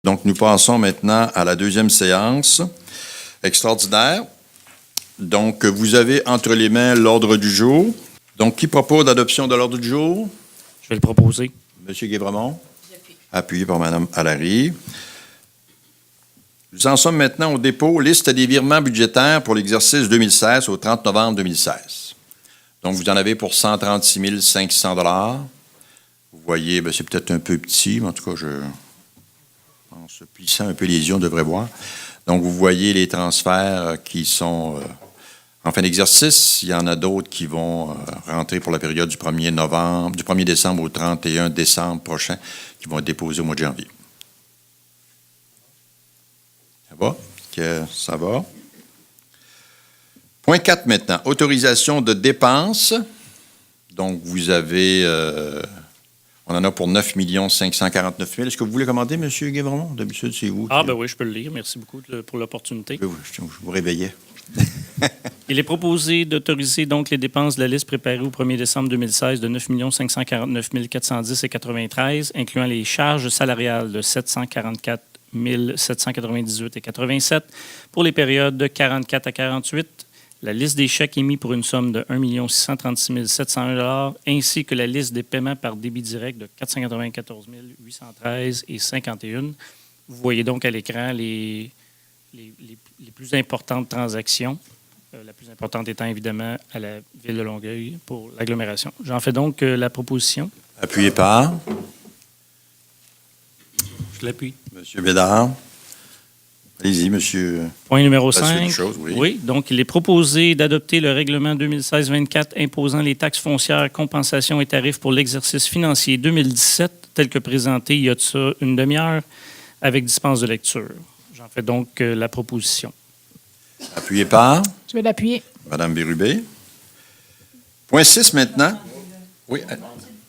Donc, nous passons maintenant à la deuxième séance extraordinaire. Donc, vous avez entre les mains l'ordre du jour. Donc, qui propose l'adoption de l'ordre du jour? Je vais le proposer. Monsieur Guévremont? Appuyé par Mme Allary. Nous en sommes maintenant au dépôt liste des virements budgétaires pour l'exercice 2016 au 30 novembre 2016. Donc, vous en avez pour 136 500 $. Vous voyez, c'est peut-être un peu petit, mais en tout cas, en se plissant un peu les yeux, on devrait voir. Donc, vous voyez les transferts qui sont en fin d'exercice. Il y en a d'autres qui vont rentrer pour la période du 1er décembre au 31 décembre prochain, qui vont être déposés au mois de janvier. Ça va? Ça va. Point 4 maintenant. Autorisation de dépenses. Donc, vous avez... on en a pour 9 549 000. Est-ce que vous voulez commander, M. Guévremont? D'habitude, c'est vous. Oui, je peux le lire. Merci beaucoup pour l'opportunité. Je vous réveillais. Il est proposé d'autoriser donc les dépenses de la liste préparée au 1er décembre 2016 de 9 549 410,93, incluant les charges salariales de 744 798,87 pour les périodes de 44 à 48, la liste des chèques émis pour une somme de 1 636 701 $, ainsi que la liste des paiements par débit direct de 494 813,51. Vous voyez donc à l'écran les plus importantes transactions, la plus importante étant évidemment à la ville de Longueuil pour l'agglomération. J'en fais donc la proposition. Appuyé par? Je l'appuie. M. Bédard. Allez-y, monsieur. Point numéro 5. Oui, donc il est proposé d'adopter le règlement 2016-24 imposant les taxes foncières, compensations et tarifs pour l'exercice financier 2017, tel que présenté il y a de ça une demi-heure, avec dispense de lecture. J'en fais donc la proposition. Appuyé par? Je vais l'appuyer. Mme Bérubé. Point 6 maintenant. Oui.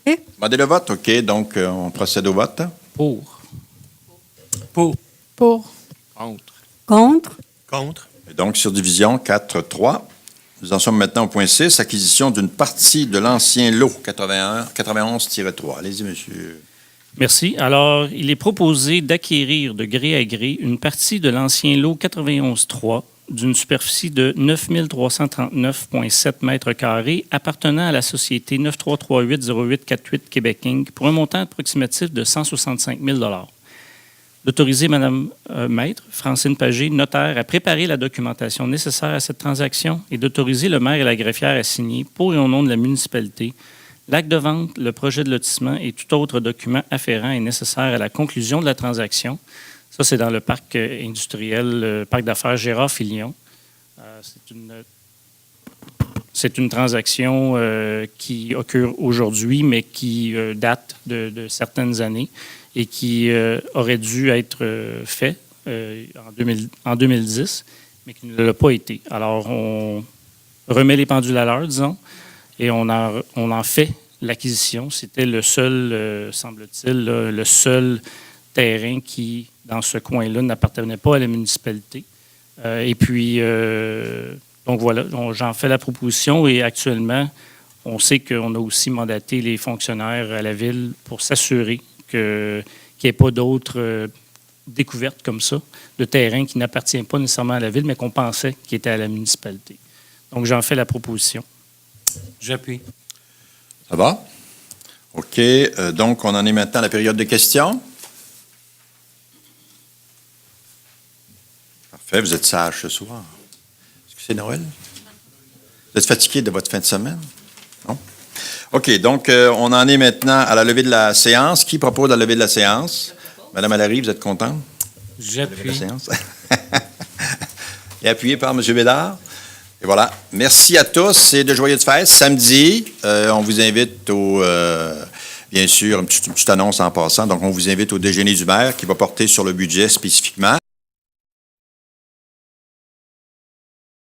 Demandez le vote. OK, donc on procède au vote. Pour. Pour. Contre. Et donc, sur division 4-3. Nous en sommes maintenant au point 6, acquisition d'une partie de l'ancien lot 91-3. Allez-y, monsieur. Merci. Alors, il est proposé d'acquérir de gré à gré une partie de l'ancien lot 91-3 d'une superficie de 9 339,7 mètres carrés appartenant à la société 93380848 Québec Inc. pour un montant approximatif de 165 000 $. D'autoriser Mme Maître, Francine Pagé, notaire, à préparer la documentation nécessaire à cette transaction et d'autoriser le maire et la greffière à signer, pour et au nom de la municipalité, l'acte de vente, le projet de lotissement et tout autre document afférent et nécessaire à la conclusion de la transaction. Ça, c'est dans le parc industriel, le parc d'affaires Gérard-Filion. C'est une transaction qui occure aujourd'hui, mais qui date de certaines années et qui aurait dû être fait en 2010, mais qui ne l'a pas été. Alors, on remet les pendules à l'heure, disons, et on en fait l'acquisition. C'était le seul, semble-t-il, le seul terrain qui, dans ce coin-là, n'appartenait pas à la municipalité. Et puis, donc voilà, j'en fais la proposition et actuellement, on sait qu'on a aussi mandaté les fonctionnaires à la ville pour s'assurer qu'il n'y ait pas d'autres découvertes comme ça, de terrain qui n'appartient pas nécessairement à la ville, mais qu'on pensait qu'il était à la municipalité. Donc, j'en fais la proposition. J'appuie. Ça va? OK. Donc, on en est maintenant à la période de questions. Parfait. Vous êtes sage ce soir. Est-ce que c'est Noël? Vous êtes fatigué de votre fin de semaine? Non? OK. Donc, on en est maintenant à la levée de la séance. Qui propose la levée de la séance? Mme Allary, vous êtes contente? J'appuie. Et appuyé par M. Bédard. Et voilà. Merci à tous et de joyeuses fêtes. Samedi, on vous invite bien sûr, une petite annonce en passant. Donc, on vous invite au déjeuner du maire qui va porter sur le budget spécifiquement.